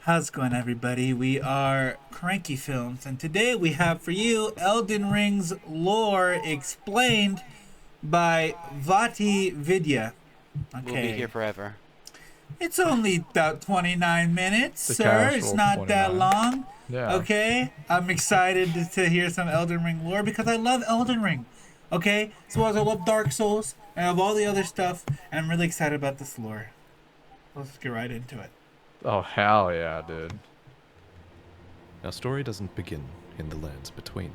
How's it going, everybody? We are Cranky Films, and today we have for you Elden Ring's lore explained by VaatiVidya. We'll be here Okay, forever. it's only about 29 minutes, The sir. It's casual not that 29. long. Yeah. Okay, I'm excited to hear some Elden Ring lore because I love Elden Ring. Okay, so as I love Dark Souls and I love all the other stuff, and I'm really excited about this lore. Let's get right into it. Oh, hell yeah, dude. Our story doesn't begin in the lands between.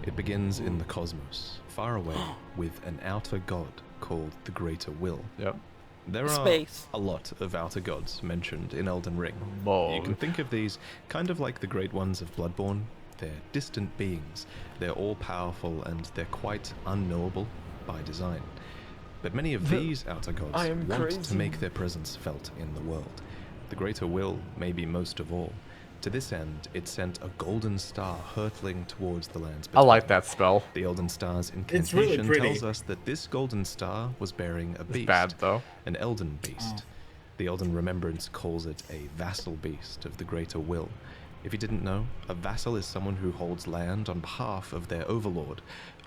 It begins in the cosmos, far away, with an outer god called the Greater Will. Yep. There are Space. a lot of outer gods mentioned in Elden Ring. Whoa. You can think of these kind of like the great ones of Bloodborne. They're distant beings. They're all-powerful and they're quite unknowable by design. But many of these outer gods I am want to crazy. make their presence felt in the world. The Greater Will maybe most of all. To this end, it sent a golden star hurtling towards the lands I between. like that spell. The Elden Star's It's really incantation pretty. tells us that this golden star was bearing a beast. Bad, though. An Elden beast. The Elden Remembrance calls it a vassal beast of the Greater Will. If you didn't know, a vassal is someone who holds land on behalf of their overlord.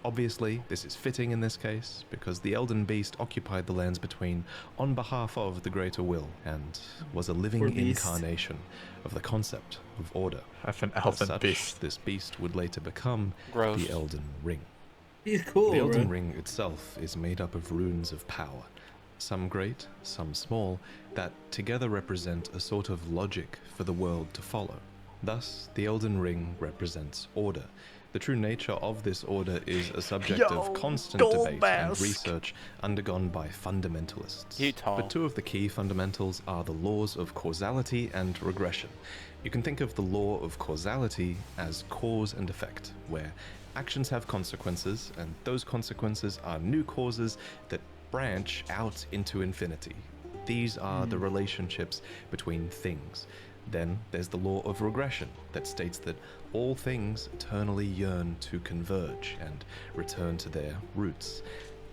Obviously, this is fitting in this case, because the Elden Beast occupied the lands between on behalf of the Greater Will, and was a living Poor beast. incarnation of the concept of order. That's an As elven such, beast. this beast would later become Gross. the Elden Ring. He's cool, The Elden bro. Ring itself is made up of runes of power, some great, some small, that together represent a sort of logic for the world to follow. Thus, the Elden Ring represents order. The true nature of this order is a subject of constant debate and research undergone by fundamentalists. You tall. But two of the key fundamentals are the laws of causality and regression. You can think of the law of causality as cause and effect, where actions have consequences, and those consequences are new causes that branch out into infinity. These are the relationships between things. Then there's the law of regression that states that all things eternally yearn to converge and return to their roots.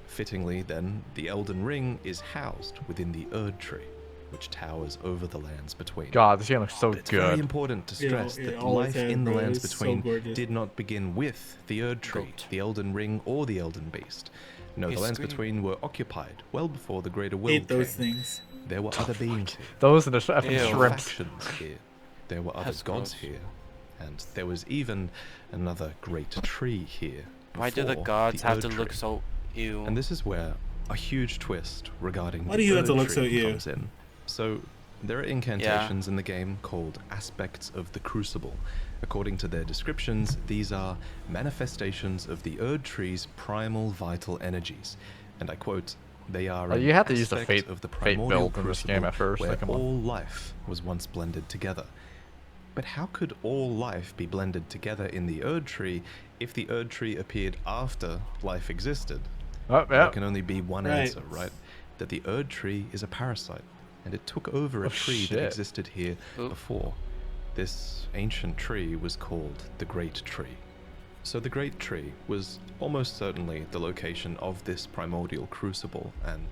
Fittingly, then, the Elden Ring is housed within the Erd Tree, which towers over the lands between. God, this game looks so But it's very good. important to stress it that always life has, in the bro. lands It's so between gorgeous. did not begin with the Erd Tree, Goat. the Elden Ring, or the Elden Beast. No, He's the lands screaming. between were occupied well before the Greater Will Hate those came. things. There were other beings here. Those are the effing Ew. There were shrimps. factions here. There were other That's gods gross. here. And there was even another great tree here. Why do the before gods have to Erd look Tree. so ew? And this is where a huge twist regarding Why the do you have to Erd look so Tree ew? comes in. So there are incantations in the game called aspects of the Crucible. According to their descriptions, these are manifestations of the Erd Tree's primal vital energies. And I quote, "They are Oh, an you have to use the aspect fate- of the fate primordial build in this crucible game at first, where like, come on. all life was once blended together." But how could all life be blended together in the Erd Tree if the Erd Tree appeared after life existed? Oh, There yeah. can only be one Right. answer, right? That the Erd Tree is a parasite, and it took over a Oh, tree shit. that existed here Oop. before. This ancient tree was called the Great Tree. So the Great Tree was almost certainly the location of this primordial crucible, and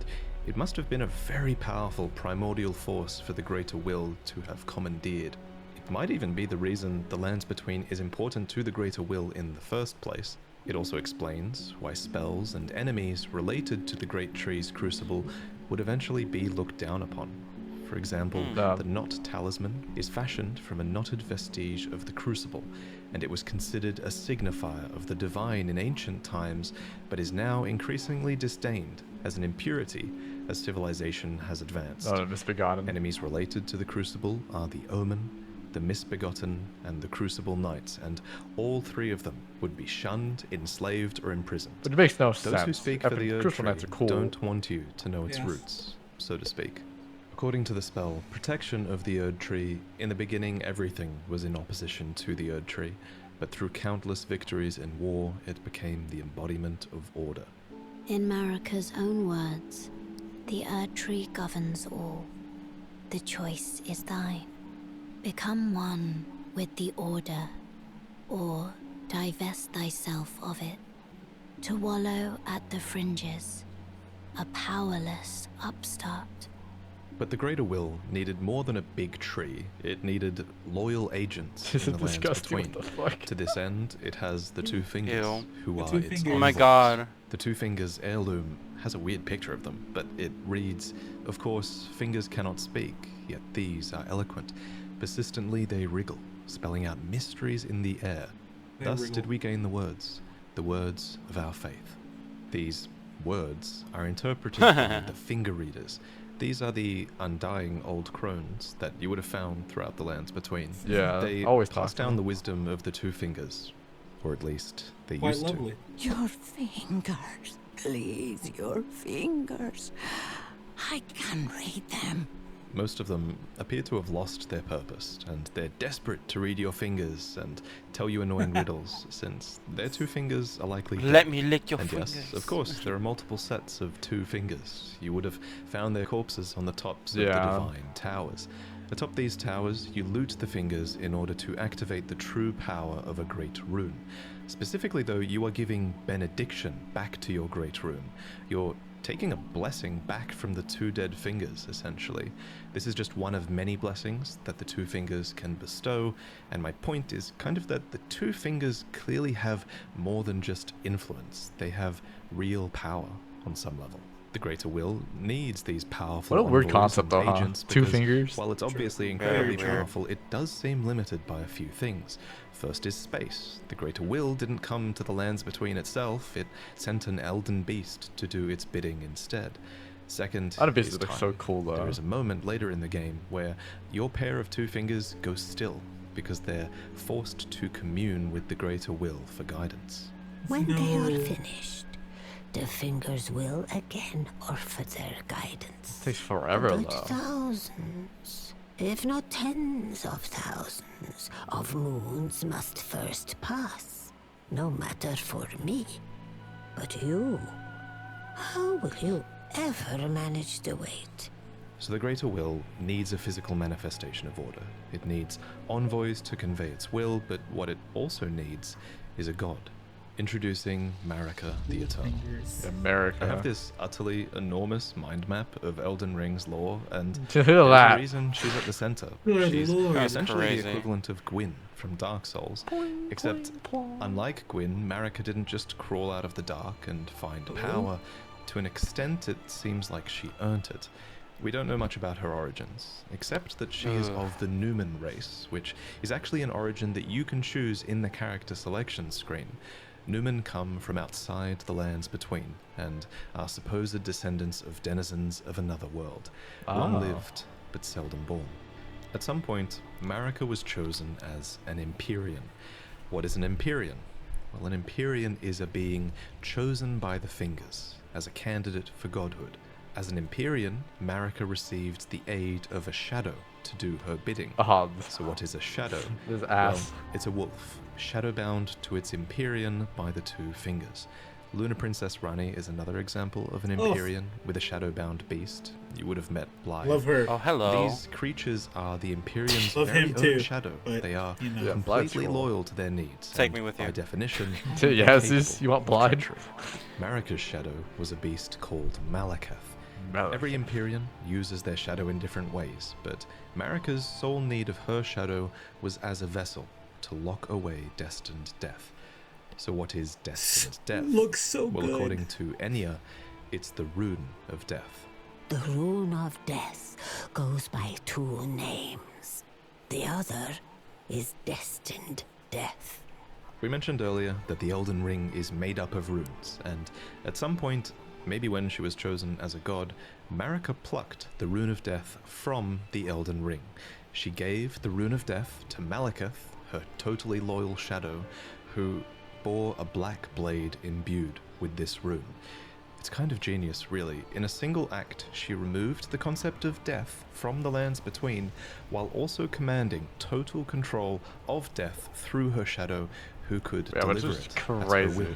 it must have been a very powerful primordial force for the Greater Will to have commandeered. It might even be the reason the Lands Between is important to the Greater Will in the first place. It also explains why spells and enemies related to the Great Tree's crucible would eventually be looked down upon. For example, the Knot Talisman is fashioned from a knotted vestige of the crucible, and it was considered a signifier of the divine in ancient times, but is now increasingly disdained as an impurity as civilization has advanced. Oh, misbegotten. Enemies related to the Crucible are the Omen, the Misbegotten, and the Crucible Knights, and all three of them would be shunned, enslaved, or imprisoned. Which makes no Those sense. who speak for Effing the Erd Crystal Tree Knights are cool. don't want you to know its Yes. roots, so to speak. According to the spell, protection of the Erd Tree, in the beginning everything was in opposition to the Erd Tree, but through countless victories in war, it became the embodiment of order. In Marika's own words, the Erd Tree governs all. The choice is thine. Become one with the order, or divest thyself of it. To wallow at the fringes, a powerless upstart. But the Greater Will needed more than a big tree. It needed loyal agents This in is the lands disgusting. between. What the fuck? To this end, it has the Two Fingers, Ew. who The are Two its Fingers. Oh my envoys. god. The Two Fingers heirloom has a weird picture of them, but it reads, of course, fingers cannot speak, yet these are eloquent. Persistently they wriggle, spelling out mysteries in the air. They Thus wriggle. did we gain the words of our faith. These words are interpreted by the finger readers. These are the undying old crones that you would have found throughout the lands between. Yeah, They always pass talk down the wisdom of the Two Fingers, or at least they Quite used lovely. Your fingers, please, your fingers. I can read them. Most of them appear to have lost their purpose, and they're desperate to read your fingers and tell you annoying riddles, since their two fingers are likely dead. Let me lick your And fingers. yes, of course, there are multiple sets of two fingers. You would have found their corpses on the tops of the Yeah. divine towers. Atop these towers, you loot the fingers in order to activate the true power of a great rune. Specifically, though, you are giving benediction back to your great rune. You're taking a blessing back from the two dead fingers, essentially. This is just one of many blessings that the two fingers can bestow, and my point is kind of that the two fingers clearly have more than just influence. They have real power on some level. The Greater Will needs these powerful What a weird envoys concept, and though, huh? agents Two because fingers? while it's obviously Very incredibly weird. powerful, it does seem limited by a few things. First is space. The Greater Will didn't come to the lands between itself, it sent an Elden beast to do its bidding instead. Second Elden beast is looks time. so cool, though. There is a moment later in the game where your pair of two fingers go still because they're forced to commune with the Greater Will for guidance. When they are No. finished, the fingers will again offer their guidance. Takes forever, But though. thousands, if not tens of thousands, of moons must first pass. No matter for me. But you, how will you ever manage to wait? So the Greater Will needs a physical manifestation of order. It needs envoys to convey its will, but what it also needs is a god. Introducing Marika the Eternal. Fingers. America. I have this utterly enormous mind map of Elden Ring's lore, and Look at there's a that. reason she's at the center. Good She's lord. That's essentially crazy. the equivalent of Gwyn from Dark Souls. Except, unlike Gwyn, Marika didn't just crawl out of the dark and find power. To an extent, it seems like she earned it. We don't know much about her origins, except that she is of the Newman race, which is actually an origin that you can choose in the character selection screen. Newman come from outside the lands between, and are supposed descendants of denizens of another world, long-lived but seldom born. At some point, Marika was chosen as an Empyrean. What is an Empyrean? Well, an Empyrean is a being chosen by the Fingers as a candidate for godhood. As an Empyrean, Marika received the aid of a shadow to do her bidding. Oh, So what is a shadow? this Well, ass. it's a wolf, shadowbound to its Empyrean by the two fingers. Luna Princess Rani is another example of an Oh. Empyrean with a shadowbound beast. You would have met Blythe. Love her. Oh, hello. These creatures are the Empyrean's Love very him own too, shadow. but, They are you know. Yeah, Blythe's completely cool. loyal to their needs. Take and me with by you. definition, Dude, they're yes, capable you want of Blythe? treachery. Marika's shadow was a beast called Malakath. Every Empyrean uses their shadow in different ways, but Marika's sole need of her shadow was as a vessel to lock away destined death. So what is destined death? Looks so Well, good. according to Enya, it's the rune of death. The rune of death goes by two names. The other is destined death. We mentioned earlier that the Elden Ring is made up of runes, and at some point, maybe when she was chosen as a god, Marika plucked the rune of death from the Elden Ring. She gave the rune of death to Malakath, her totally loyal shadow, who bore a black blade imbued with this rune. It's kind of genius, really. In a single act, she removed the concept of death from the lands between, while also commanding total control of death through her shadow, who could Yeah, but deliver it's it just at her crazy. will.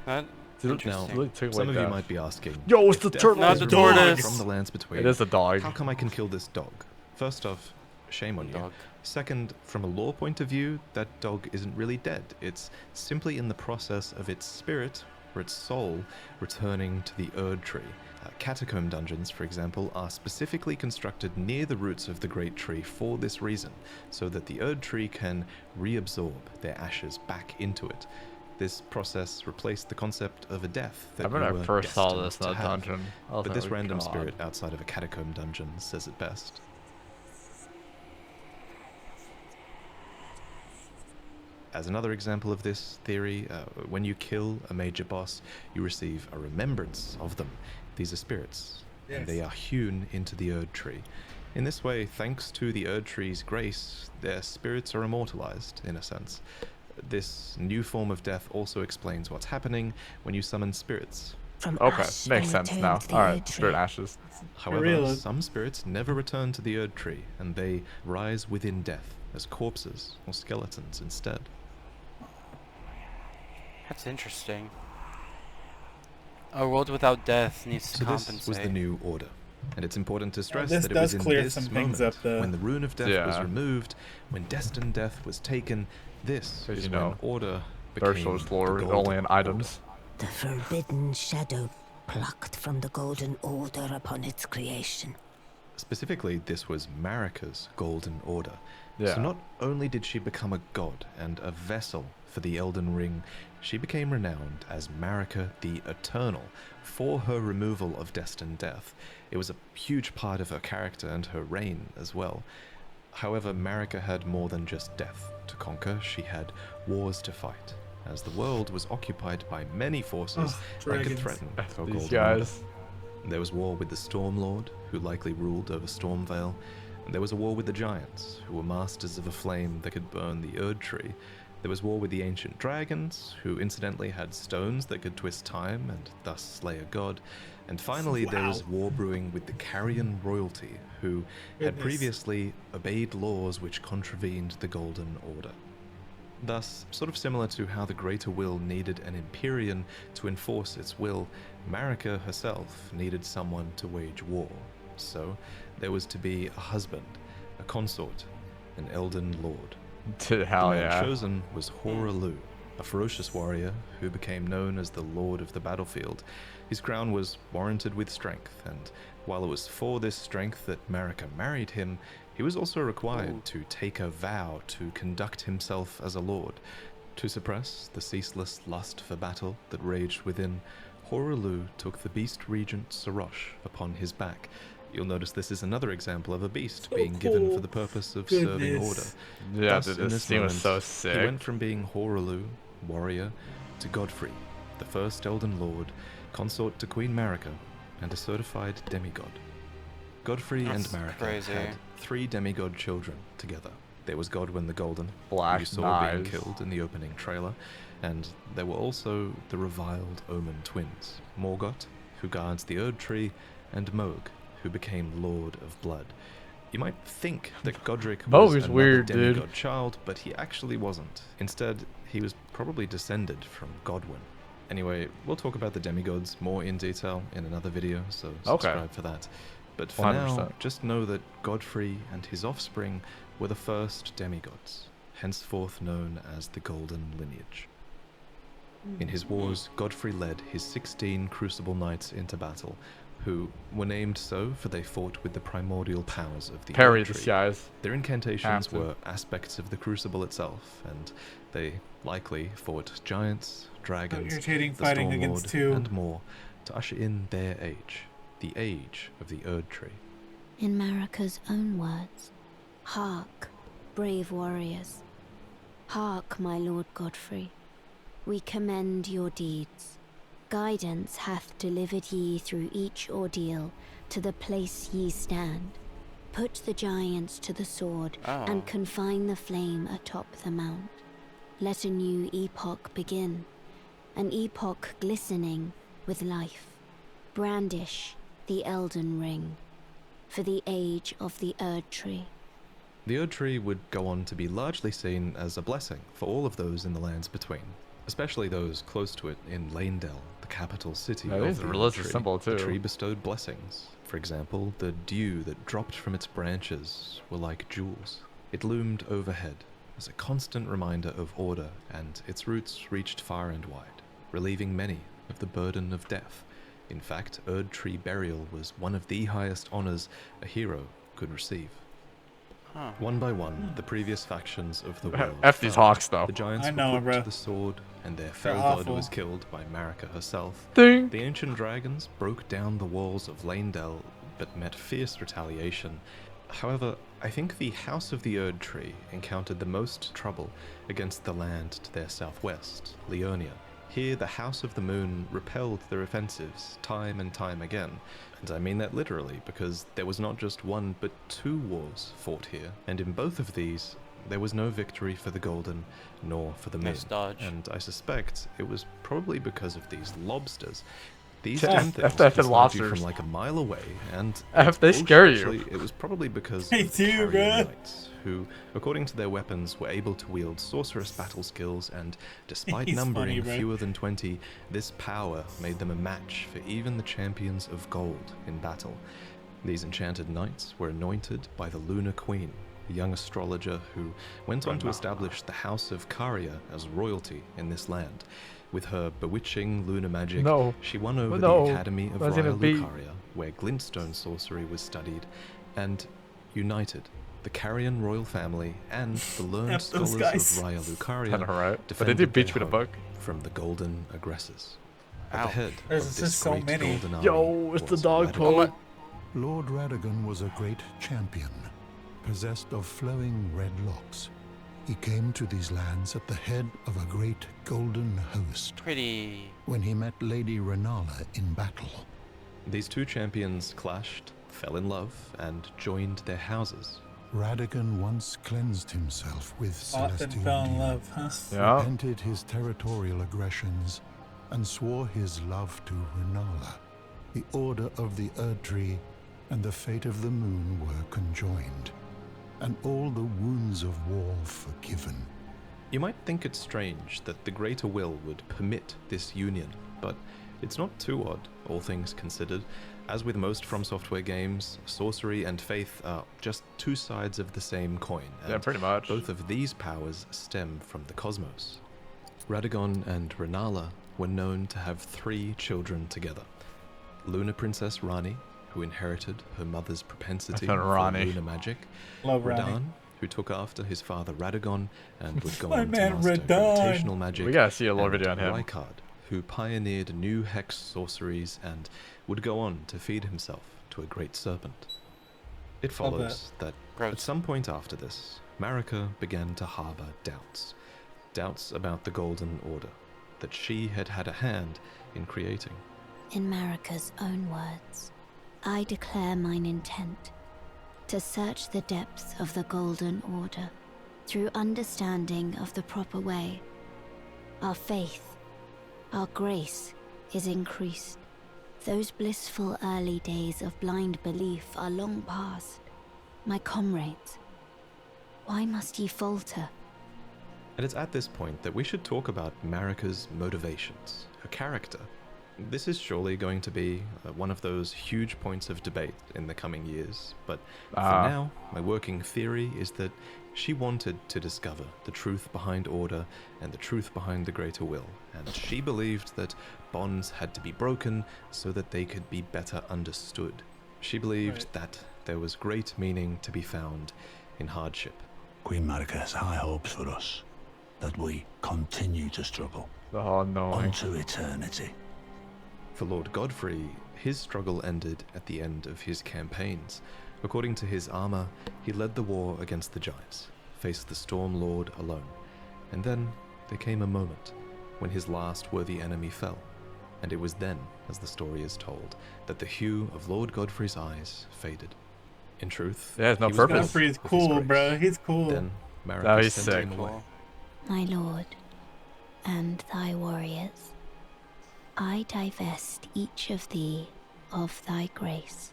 That, Now, interesting. some of you might be asking, Yo, it's if the death turtle. Not is the removed tortoise. from the lands between, It is a dog. how come I can kill this dog? First off, shame on you. Dog. Second, from a lore point of view, that dog isn't really dead. It's simply in the process of its spirit, or its soul, returning to the Erd tree. Catacomb dungeons, for example, are specifically constructed near the roots of the Great Tree for this reason, so that the Erd Tree can reabsorb their ashes back into it. This process replaced the concept of a death that I remember you I were first saw destined this in to a have. dungeon. I was But like, this "Oh, random God." spirit outside of a catacomb dungeon says it best. As another example of this theory, when you kill a major boss, you receive a remembrance of them. These are spirits, and they are hewn into the Erd Tree. In this way, thanks to the Erd Tree's grace, their spirits are immortalized, in a sense. This new form of death also explains what's happening when you summon spirits. From Okay, ash makes you sense return now. to the Alright, Erd Tree. spirit ashes. However, real. some spirits never return to the Erd Tree, and they rise within death as corpses or skeletons instead. That's interesting. A world without death needs to So compensate. this was the new order. And it's important to stress this that it was does in clear this some moment, things up, though. when the rune of death was Yeah. removed, when destined death was taken, this As is you when know, order Dark became Souls the lore is Golden only in Order. items. The forbidden shadow plucked from the Golden Order upon its creation. Specifically, this was Marika's Golden Order. Yeah. So not only did she become a god and a vessel for the Elden Ring, she became renowned as Marika the Eternal for her removal of destined death. It was a huge part of her character and her reign as well. However, Marika had more than just death to conquer. She had wars to fight, as the world was occupied by many forces that could dragons. threaten her These Golden Order. guys. There was war with the Storm Lord, who likely ruled over Stormvale, and there was a war with the Giants, who were masters of a flame that could burn the Erd Tree. There was war with the Ancient Dragons, who incidentally had stones that could twist time and thus slay a god. And finally, there was war brewing with the Carrion Royalty, who had Goodness. previously obeyed laws which contravened the Golden Order. Thus, sort of similar to how the Greater Will needed an Empyrean to enforce its will, Marika herself needed someone to wage war. So, there was to be a husband, a consort, an Elden Lord. Dude, hell The man yeah. chosen was Horalu, a ferocious warrior who became known as the Lord of the Battlefield. His crown was warranted with strength, and while it was for this strength that Marika married him, he was also required to take a vow to conduct himself as a lord. To suppress the ceaseless lust for battle that raged within, Horalu took the beast regent Sarosh upon his back. You'll notice this is another example of a beast being given for the purpose of serving order. Goodness. Yeah, Thus, dude, in this scene was so moment, sick. He went from being Horalu, warrior, to Godfrey, the first Elden Lord, consort to Queen Marika, and a certified demigod. Godfrey and That's Marika crazy. had 3 demigod children together. There was Godwyn the Golden, who Black you saw being Knives. killed in the opening trailer, and there were also the reviled Omen twins, Morgoth, who guards the Erd Tree, and Moog, who became Lord of Blood. You might think that Godric Moog was is another weird, dude. demigod child, but he actually wasn't. Instead, he was probably descended from Godwyn. Anyway, we'll talk about the demigods more in detail in another video, so subscribe for that. But for 100%. now, just know that Godfrey and his offspring were the first demigods, henceforth known as the Golden Lineage. In his wars, Godfrey led his 16 Crucible Knights into battle, who were named so for they fought with the primordial powers of the Parry Erd the Tree. skies. Their incantations Have to. were aspects of the Crucible itself, and they likely fought giants, dragons, Irritating the fighting Storm against Lord, two. and more to usher in their age, the age of the Erd Tree. In Marika's own words, hark, brave warriors. Hark, my lord Godfrey. We commend your deeds. Guidance hath delivered ye through each ordeal to the place ye stand. Put the giants to the sword and confine the flame atop the mount. Let a new epoch begin, an epoch glistening with life. Brandish the Elden Ring for the age of the Erd Tree. The Erd Tree would go on to be largely seen as a blessing for all of those in the lands between, especially those close to it in Lanedell, the capital city Yeah, it of is the a Erd religious Tree. symbol, The too. tree bestowed blessings. For example, the dew that dropped from its branches were like jewels. It loomed overhead as a constant reminder of order, and its roots reached far and wide, relieving many of the burden of death. In fact, Erd Tree burial was one of the highest honors a hero could receive. Huh. One by one, the previous factions of the world F these fell. hawks, though. The giants I were know, put bro. to the sword, and their fell They're god awful. was killed by Marika herself. Ding. The ancient dragons broke down the walls of Leyndell, but met fierce retaliation. However, I think the House of the Erd Tree encountered the most trouble against the land to their southwest, Leonia. Here, the House of the Moon repelled their offensives time and time again. And I mean that literally, because there was not just one, but 2 wars fought here. And in both of these, there was no victory for the Golden, nor for the Moon. Nice dodge. And I suspect it was probably because of these lobsters. These Yeah, damn things F can lobsters. you from like a mile away, and F, they also scare you. actually, it was probably because They of the do, Carrion bruh. Knights, who, according to their weapons, were able to wield sorcerous battle skills, and despite He's numbering funny, bro. fewer than 20, this power made them a match for even the champions of gold in battle. These enchanted knights were anointed by the Lunar Queen, a young astrologer who went on to establish the House of Caria as royalty in this land. With her bewitching lunar magic, No. she won over No. the Academy of That's gonna Raya be- Lucaria, where glintstone sorcery was studied, and united the Carian royal family and the learned F those scholars guys. of Raya I Lucaria know, right? But they defended did beat their me the home book. from the golden aggressors. At Ow. the head There's of this just so great many. golden army Yo, it's the was dog Radical. pole. Lord Radagon was a great champion, possessed of flowing red locks. He came to these lands at the head of a great golden host Pretty. when he met Lady Renala in battle. These 2 champions clashed, fell in love, and joined their houses. Radagon once cleansed himself with Often celestial fell in dew, love, huh? Yeah. repented his territorial aggressions, and swore his love to Renala. The Order of the Erd Tree and the fate of the Moon were conjoined, and all the wounds of war forgiven. You might think it strange that the Greater Will would permit this union, but it's not too odd, all things considered. As with most From Software games, sorcery and faith are just 2 sides of the same coin, Yeah, and pretty much. both of these powers stem from the cosmos. Radagon and Renala were known to have 3 children together. Lunar Princess Rani, who inherited her mother's propensity thought for Rani. lunar magic. Love Rani. Radan, who took after his father Radagon and would go My on to man master Radan. gravitational magic. We gotta see a lore and video on him. Rykard, who pioneered new hex sorceries and would go on to feed himself to a great serpent. It Love follows that Gross. at some point after this, Marika began to harbor doubts. Doubts about the Golden Order, that she had had a hand in creating. In Marika's own words, I declare mine intent to search the depths of the Golden Order through understanding of the proper way. Our faith, our grace is increased. Those blissful early days of blind belief are long past. My comrades, why must ye falter? And it's at this point that we should talk about Marika's motivations, her character. This is surely going to be one of those huge points of debate in the coming years, but for now, my working theory is that she wanted to discover the truth behind order and the truth behind the greater will, and she believed that bonds had to be broken so that they could be better understood. She believed that there was great meaning to be found in hardship. Queen Marika has high hopes for us, that we continue to struggle Oh no. unto eternity. For Lord Godfrey, his struggle ended at the end of his campaigns. According to his armor, he led the war against the giants, faced the Storm Lord alone. And then there came a moment when his last worthy enemy fell. And it was then, as the story is told, that the hue of Lord Godfrey's eyes faded. In truth, Yeah, it's no he was purpose. gone Godfrey is with his cool, grace. bro. He's cool. Then Marika No, he's sent sick. him away. Cool. My lord, and thy warriors, I divest each of thee of thy grace.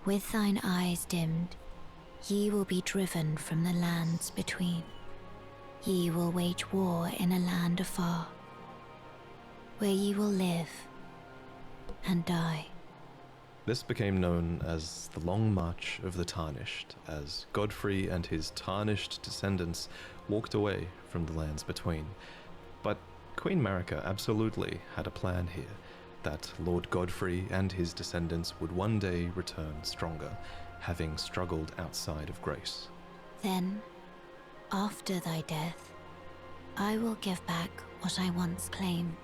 With thine eyes dimmed, ye will be driven from the lands between. Ye will wage war in a land afar, where ye will live and die. This became known as the Long March of the Tarnished, as Godfrey and his tarnished descendants walked away from the lands between. But Queen Marika absolutely had a plan here. that Lord Godfrey and his descendants would one day return stronger, having struggled outside of grace. Then, after thy death, I will give back what I once claimed,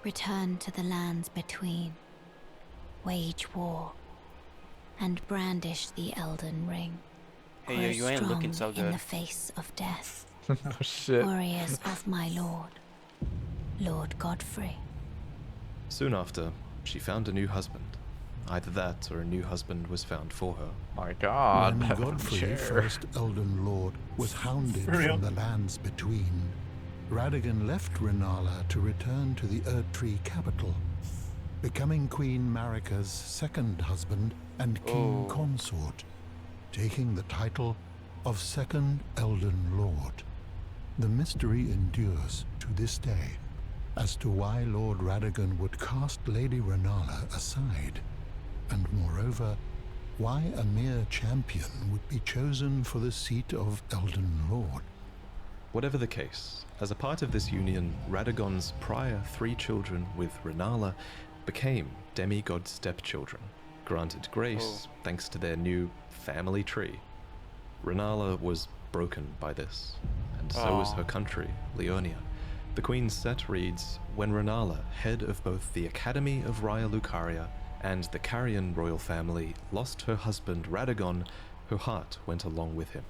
return to the lands between, wage war, and brandish the Elden Ring. Hey, Grow you ain't strong looking so in good. the face of death. Oh shit. Warriors of my lord, Lord Godfrey. Soon after, she found a new husband. Either that or a new husband was found for her. My god. When Madam Godfrey, Chair. first Elden Lord, was hounded For real? from the lands between, Radagon left Renala to return to the Erdtree capital, becoming Queen Marika's second husband and king Oh. consort, taking the title of Second Elden Lord. The mystery endures to this day as to why Lord Radagon would cast Lady Renala aside, and moreover, why a mere champion would be chosen for the seat of Elden Lord. Whatever the case, as a part of this union, Radagon's prior 3 children with Renala became demigod stepchildren, granted grace thanks to their new family tree. Renala was broken by this, and so was her country, Leonia. The Queen's set reads, when Renala, head of both the Academy of Raya Lucaria and the Carian royal family, lost her husband Radagon, her heart went along with him.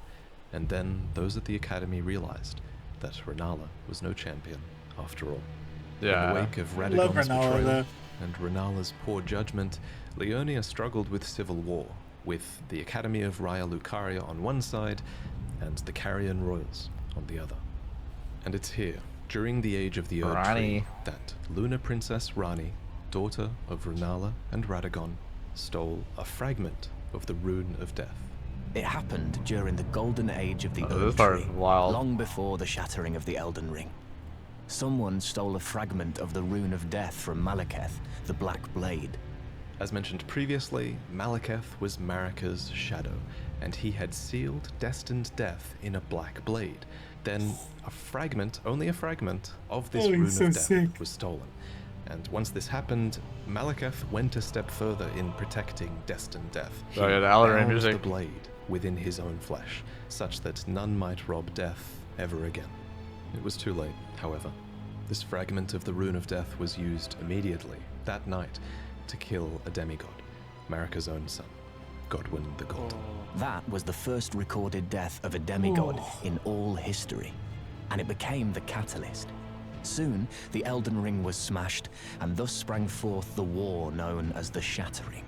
And then those at the Academy realized that Renala was no champion after all. In Yeah. the wake of Love Radagon's Renala, betrayal though. and Renala's poor judgment, Leonia struggled with civil war, with the Academy of Raya Lucaria on one side and the Carian royals on the other. And it's here, during the age of the Erd Tree, Rani. that Lunar Princess Rani, daughter of Renala and Radagon, stole a fragment of the Rune of Death. It happened during the golden age of the Oh, Erd this part Tree, is wild. long before the shattering of the Elden Ring. Someone stole a fragment of the Rune of Death from Malekith, the Black Blade. As mentioned previously, Malekith was Marika's shadow, and he had sealed destined death in a black blade. Then a fragment, only a fragment, of this Oh, Rune he's so of Death sick. was stolen. And once this happened, Malekith went a step further in protecting destined death. He Oh, yeah, the Elden Ring bound music. the blade within his own flesh, such that none might rob death ever again. It was too late, however. This fragment of the Rune of Death was used immediately, that night, to kill a demigod, Marika's own son, Godwyn the God. That was the first recorded death of a demigod in all history, and it became the catalyst. Soon, the Elden Ring was smashed, and thus sprang forth the war known as the Shattering.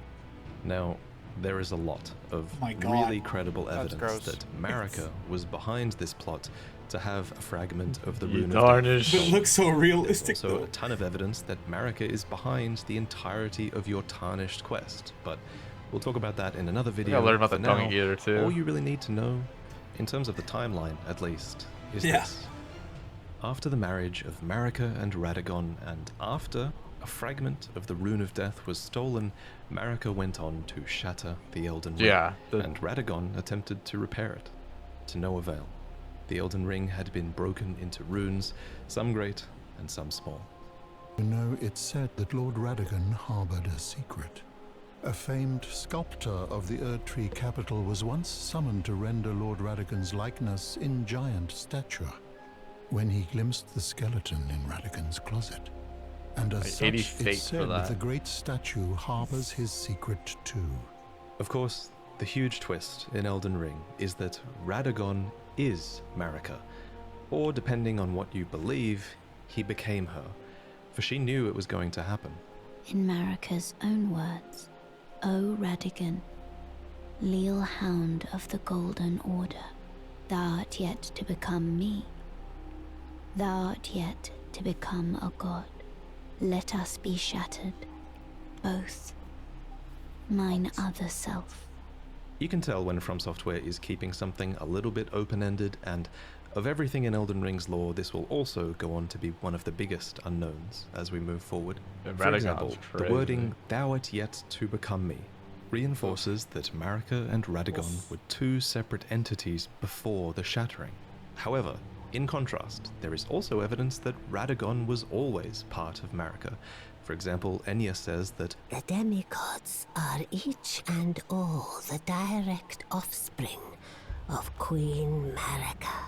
Now, there is a lot of my God. really credible That's evidence gross. that Marika was behind this plot to have a fragment of the You Rune of tarnish. Death. It looks so There's realistic, also though. a ton of evidence that Marika is behind the entirety of your tarnished quest, but we'll talk about that in another video. gotta learn about For the tongue now, eater, too. All you really need to know, in terms of the timeline at least, is Yeah. this. After the marriage of Marika and Radagon, and after a fragment of the Rune of Death was stolen, Marika went on to shatter the Elden Ring, Yeah, and Radagon attempted to repair it, to no avail. The Elden Ring had been broken into runes, some great and some small. You know, it's said that Lord Radagon harbored a secret. A famed sculptor of the Erdtree capital was once summoned to render Lord Radagon's likeness in giant stature, when he glimpsed the skeleton in Radagon's closet. And as Like 80 such, fate it's for said that that. the great statue harbors his secret too. Of course, the huge twist in Elden Ring is that Radagon is Marika, or depending on what you believe, he became her, for she knew it was going to happen. In Marika's own words, O Radagon, leal hound of the Golden Order, thou art yet to become me. Thou art yet to become a god. Let us be shattered, both. Mine other self. You can tell when From Software is keeping something a little bit open-ended, and of everything in Elden Ring's lore, this will also go on to be one of the biggest unknowns as we move forward. Yeah, For Radagon's example, the crazy. wording, thou art yet to become me, reinforces that Marika and Radagon were two separate entities before the Shattering. However, In contrast, there is also evidence that Radagon was always part of Marika. For example, Enya says that The demigods are each and all the direct offspring of Queen Marika.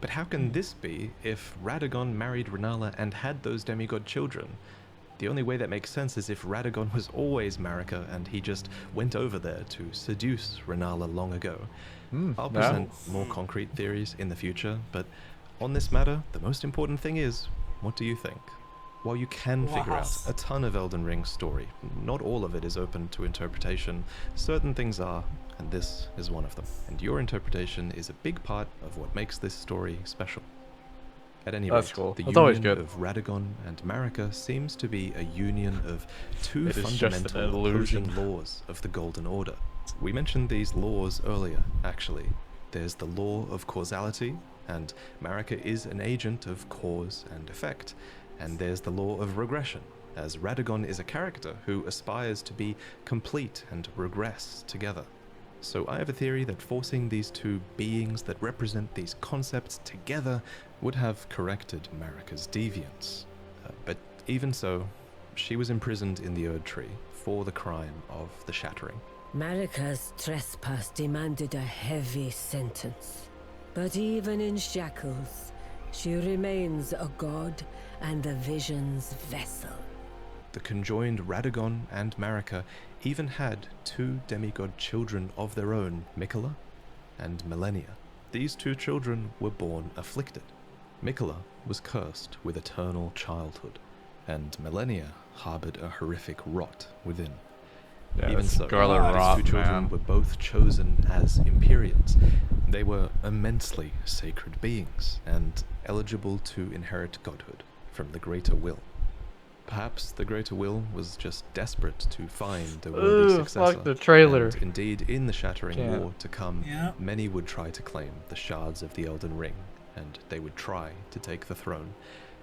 But how can this be if Radagon married Renala and had those demigod children? The only way that makes sense is if Radagon was always Marika and he just went over there to seduce Renala long ago. I'll present more concrete theories in the future, but on this matter, the most important thing is, what do you think? While you can figure out a ton of Elden Ring's story, not all of it is open to interpretation. Certain things are, and this is one of them. And your interpretation is a big part of what makes this story special. At any rate, cool. the That's always union good. of Radagon and Marika seems to be a union of two It is just an fundamental illusion. opposing laws of the Golden Order. We mentioned these laws earlier, actually. There's the law of causality, and Marika is an agent of cause and effect. And there's the law of regression, as Radagon is a character who aspires to be complete and regress together. So I have a theory that forcing these two beings that represent these concepts together would have corrected Marika's deviance. But even so, she was imprisoned in the Erd Tree for the crime of the Shattering. Marika's trespass demanded a heavy sentence. But even in shackles, she remains a god and the Vision's vessel. The conjoined Radagon and Marika even had two demigod children of their own, Mikola and Millennia. These two children were born afflicted. Mikola was cursed with eternal childhood, and Millennia harbored a horrific rot within. Yeah, Even so, Scarlet Rot, these two children man. were both chosen as Empyreans. They were immensely sacred beings, and eligible to inherit godhood from the Greater Will. Perhaps the Greater Will was just desperate to find a worthy successor. Fuck the trailer. And indeed, in the Shattering Can't. War to come, Yeah. many would try to claim the shards of the Elden Ring, and they would try to take the throne,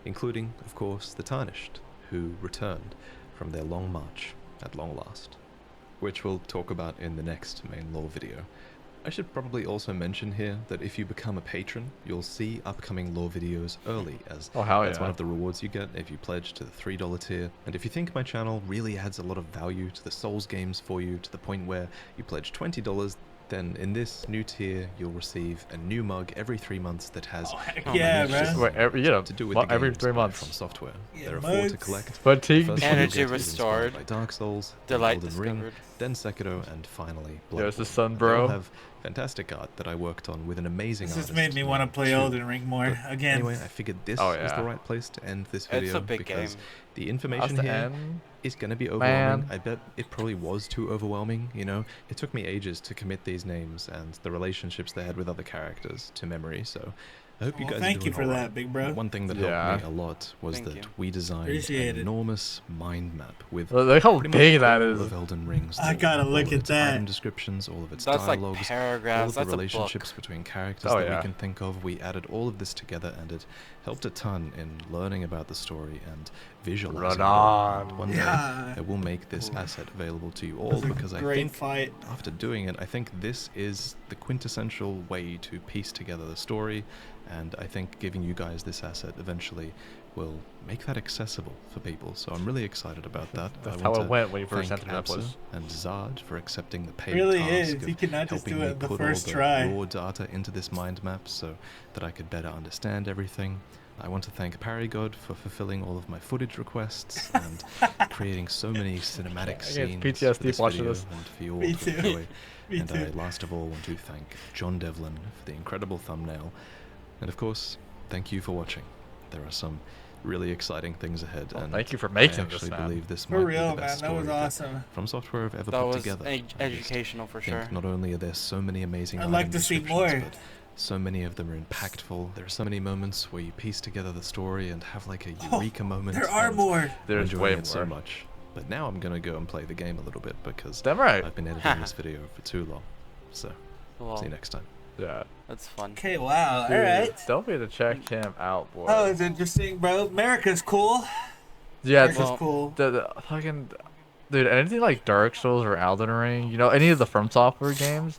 including, of course, the Tarnished, who returned from their long march at long last, which we'll talk about in the next main lore video. I should probably also mention here that if you become a patron, you'll see upcoming lore videos early, as Oh, hell that's yeah. one of the rewards you get if you pledge to the $3 tier. And if you think my channel really adds a lot of value to the Souls games for you to the point where you pledge $20, then in this new tier you'll receive a new mug every 3 months that has Heck no yeah, messages man. Wait, every, to do with well, the every games 3 by months. From Software. Yeah, There are 4 to mugs. collect. Fatigue. The first one Energy you'll get is inspired restored. by Dark Souls, then Delight Elden Ring, discovered. then Sekiro, and finally Bloodborne. Yo, it's the sun, They bro. all have fantastic art that I worked on with an amazing This artist. just made me want to play Shu. Elden Ring more But again. Anyway, I figured this Oh, was yeah. the right place to end this It's video a big because game. the How's information the here end? is going to be overwhelming. Man. I bet it probably was too overwhelming, you know? It took me ages to commit these names and the relationships they had with other characters to memory, so I hope you Well, guys thank are you doing for all that, right. big bro. One thing that Yeah. helped me a lot was Thank that you. we designed Appreciate an it. enormous mind map with Look how pretty much big that all is. of Elden Ring's I lore, gotta all look of at its that. item descriptions, all of its That's like dialogues, all paragraphs. of the That's a relationships book. between characters Oh, that yeah. we can think of. We added all of this together, and it helped a ton in learning about the story and visualizing it all. And one day, Yeah. I will make this asset available to you all That's a because I great think fight. after doing it, I think this is the quintessential way to piece together the story, and I think giving you guys this asset eventually will make that accessible for people. So I'm really excited about that. That's I how want it to went when you first thank sent it up, Absa was. and Zard for accepting the paid Really task is. of You cannot just helping do me it the put first all try. the raw data into this mind map so that I could better understand everything. I want to thank Paragod for fulfilling all of my footage requests and creating so many cinematic I get scenes PTSD for this watching video this. and for you all Me to too. enjoy. Me And too. I last of all want to thank John Devlin for the incredible thumbnail. And of course, thank you for watching. There are some really exciting things ahead. Well, and thank you for I making this, actually man. believe this For might real, be the best man. That was story awesome. From Software have ever That put was together. I just educational for think sure. not only are there so many amazing I'd like item to see descriptions, more. but so many of them are impactful. There are so many moments where you piece together the story and have like a Oh, eureka moment. There are and more. I'm There's enjoying way it more. so much. But now I'm gonna go and play the game a little bit because Damn right. I've been editing this video for too long. So Well, see you next time. Yeah. that's fun. Okay, wow. Dude, All right. Don't be to check him out, boy. Oh, it's interesting, bro. America's cool. yeah, America's well, cool. the fucking dude, anything like Dark Souls or Elden Ring, you know, any of the From Software games,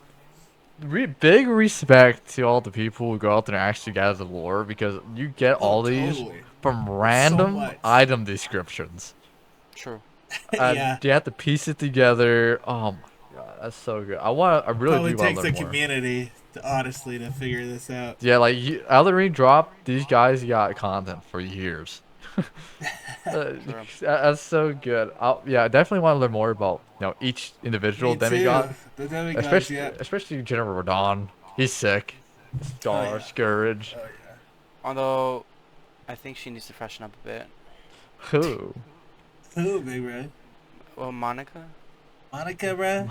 big respect to all the people who go out there and actually gather the lore, because you get all these totally. from random much. item descriptions. True. And Yeah. you have to piece it together. Oh my god, that's so good. I really Probably do want takes to learn the more. community to honestly to figure this out. Yeah, like Elden Ring dropped, these guys got content for years. That's so good. Yeah, I definitely want to learn more about each individual Me demigod, too. The demigods, yeah. especially General Radon. He's sick. Star, yeah. Scourge. Oh yeah. Although, I think she needs to freshen up a bit. Who? Who, big bro? Well, Monica? Monica, bro.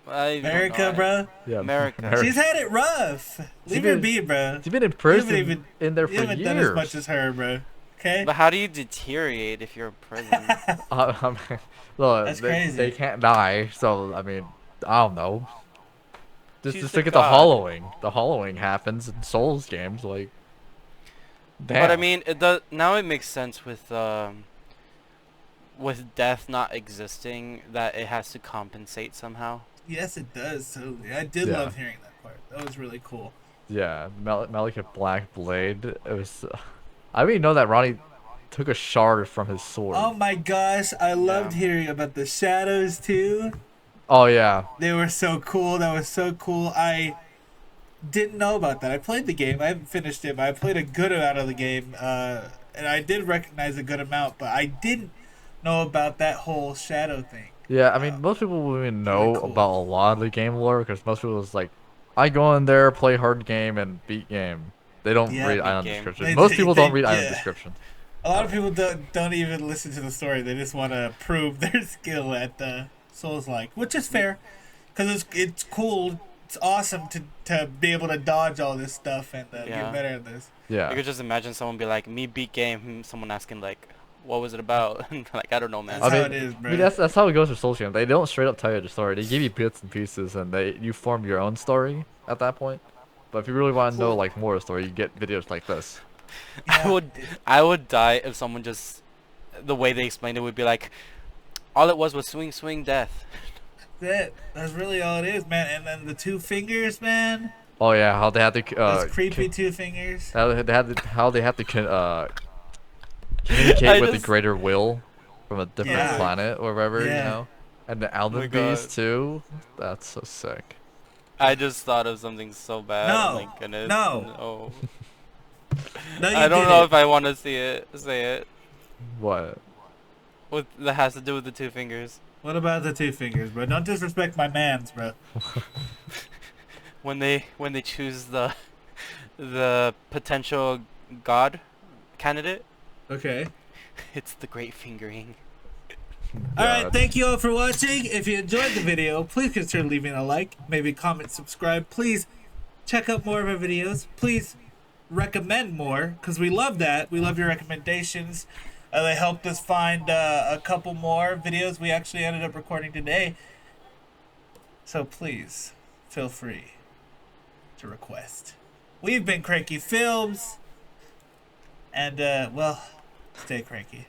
America, America, bro. Yeah, America. She's had it rough. Leave her be, bro. She's been in You prison haven't even in there for you haven't years. done as much as her, bro. Okay. But how do you deteriorate if you're in prison? I mean, look, That's they crazy. can't die, so I mean, I don't know. Just She's look the at the god. hollowing. The hollowing happens in Souls games, like. Damn. But I mean, it does. Now it makes sense with death not existing, that it has to compensate somehow. Yes, it does. Totally. I did Yeah. love hearing that part. That was really cool. Yeah, Malekith Black Blade. It was. I didn't even know that Ronnie took a shard from his sword. Oh my gosh, I loved hearing about the shadows too. Oh yeah. They were so cool. That was so cool. I didn't know about that. I played the game. I haven't finished it, but I played a good amount of the game. And I did recognize a good amount, but I didn't know about that whole shadow thing. Yeah, I mean, most people wouldn't even know cool. about a lot of the game lore, because most people was like, I go in there, play hard game, and beat game. They don't Yeah, read beat item game. descriptions. Most people don't read item yeah. descriptions. A lot of people don't even listen to the story. They just want to prove their skill at Souls-like, which is fair, because it's cool. It's awesome to be able to dodge all this stuff and get better at this. Yeah. You could just imagine someone be like, me beat game, someone asking like, what was it about? Like, I don't know, man. That's how it is, bro. I mean, that's how it goes with Souls games. They don't straight up tell you the story. They give you bits and pieces, and you form your own story at that point. But if you really want to know like more of the story, you get videos like this. Yeah. I would die if someone just, the way they explained it would be like, all it was swing death. That's it. That's really all it is, man. And then the two fingers, man. Oh yeah, how they had to Those creepy two fingers. how they have to communicate with the greater will from a different planet or wherever, you know. And the Elden Beast too. That's so sick. I just thought of something so bad. No. Oh my goodness. No. No, you I don't didn't. know if I want to say it. What? That has to do with the two fingers. What about the two fingers, bro? Don't disrespect my mans, bro. When they choose the potential god candidate, Okay. it's the great fingering. Alright, thank you all for watching. If you enjoyed the video, please consider leaving a like, maybe comment, subscribe. Please check out more of our videos. Please recommend more, because we love that. We love your recommendations. They helped us find a couple more videos we actually ended up recording today. So please, feel free to request. We've been Cranky Films. And, well, stay cranky.